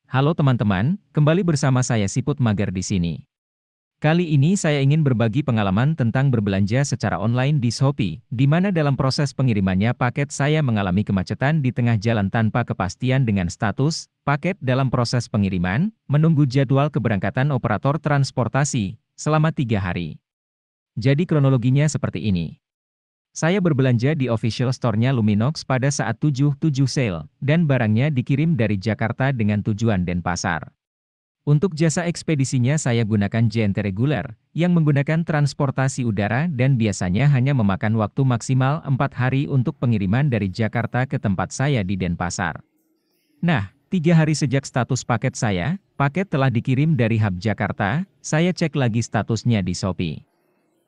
Halo teman-teman, kembali bersama saya Siput Mager di sini. Kali ini saya ingin berbagi pengalaman tentang berbelanja secara online di Shopee, di mana dalam proses pengirimannya paket saya mengalami kemacetan di tengah jalan tanpa kepastian dengan status paket dalam proses pengiriman, menunggu jadwal keberangkatan operator transportasi selama 3 hari. Jadi kronologinya seperti ini. Saya berbelanja di official store-nya Luminox pada saat 77 sale, dan barangnya dikirim dari Jakarta dengan tujuan Denpasar. Untuk jasa ekspedisinya saya gunakan JNT reguler, yang menggunakan transportasi udara dan biasanya hanya memakan waktu maksimal 4 hari untuk pengiriman dari Jakarta ke tempat saya di Denpasar. Nah, 3 hari sejak status paket saya, paket telah dikirim dari hub Jakarta, saya cek lagi statusnya di Shopee.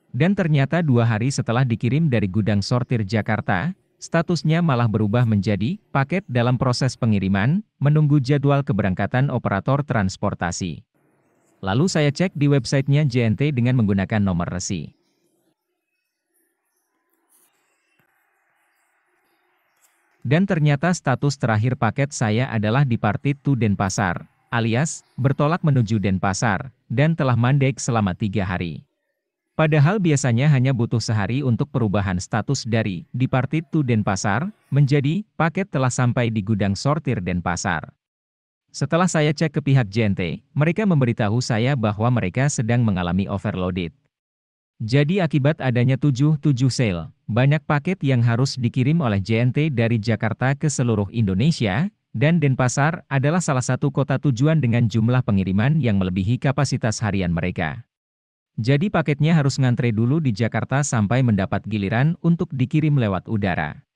Dan ternyata 2 hari setelah dikirim dari gudang sortir Jakarta, statusnya malah berubah menjadi paket dalam proses pengiriman, menunggu jadwal keberangkatan operator transportasi. Lalu saya cek di websitenya JNT dengan menggunakan nomor resi. Dan ternyata status terakhir paket saya adalah departed to Denpasar, alias bertolak menuju Denpasar, dan telah mandek selama 3 hari. Padahal biasanya hanya butuh sehari untuk perubahan status dari departed to Denpasar menjadi paket telah sampai di gudang sortir Denpasar. Setelah saya cek ke pihak JNT, mereka memberitahu saya bahwa mereka sedang mengalami overloaded. Jadi akibat adanya 77 sale, banyak paket yang harus dikirim oleh JNT dari Jakarta ke seluruh Indonesia, dan Denpasar adalah salah satu kota tujuan dengan jumlah pengiriman yang melebihi kapasitas harian mereka. Jadi paketnya harus ngantre dulu di Jakarta sampai mendapat giliran untuk dikirim lewat udara.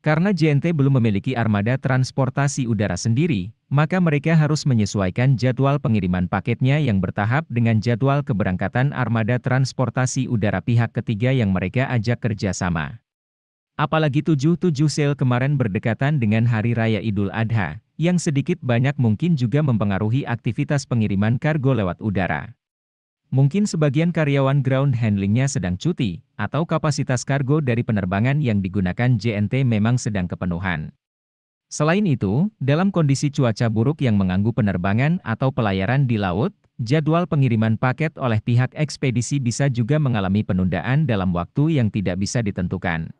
Karena JNT belum memiliki armada transportasi udara sendiri, maka mereka harus menyesuaikan jadwal pengiriman paketnya yang bertahap dengan jadwal keberangkatan armada transportasi udara pihak ketiga yang mereka ajak kerjasama. Apalagi 77 sale kemarin berdekatan dengan Hari Raya Idul Adha, yang sedikit banyak mungkin juga mempengaruhi aktivitas pengiriman kargo lewat udara. Mungkin sebagian karyawan ground handlingnya sedang cuti, atau kapasitas kargo dari penerbangan yang digunakan JNT memang sedang kepenuhan. Selain itu, dalam kondisi cuaca buruk yang mengganggu penerbangan atau pelayaran di laut, jadwal pengiriman paket oleh pihak ekspedisi bisa juga mengalami penundaan dalam waktu yang tidak bisa ditentukan.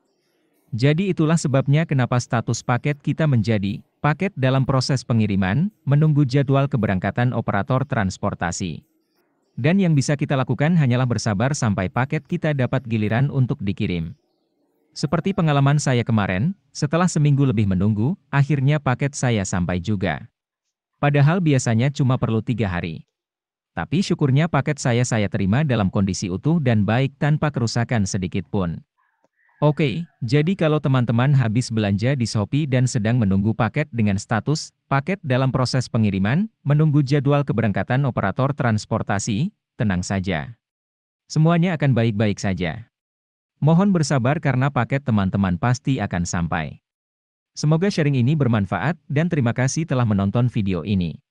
Jadi itulah sebabnya kenapa status paket kita menjadi paket dalam proses pengiriman, menunggu jadwal keberangkatan operator transportasi. Dan yang bisa kita lakukan hanyalah bersabar sampai paket kita dapat giliran untuk dikirim. Seperti pengalaman saya kemarin, setelah seminggu lebih menunggu, akhirnya paket saya sampai juga. Padahal biasanya cuma perlu 3 hari. Tapi syukurnya paket saya terima dalam kondisi utuh dan baik tanpa kerusakan sedikit pun. Oke, jadi kalau teman-teman habis belanja di Shopee dan sedang menunggu paket dengan status paket dalam proses pengiriman, menunggu jadwal keberangkatan operator transportasi, tenang saja. Semuanya akan baik-baik saja. Mohon bersabar karena paket teman-teman pasti akan sampai. Semoga sharing ini bermanfaat dan terima kasih telah menonton video ini.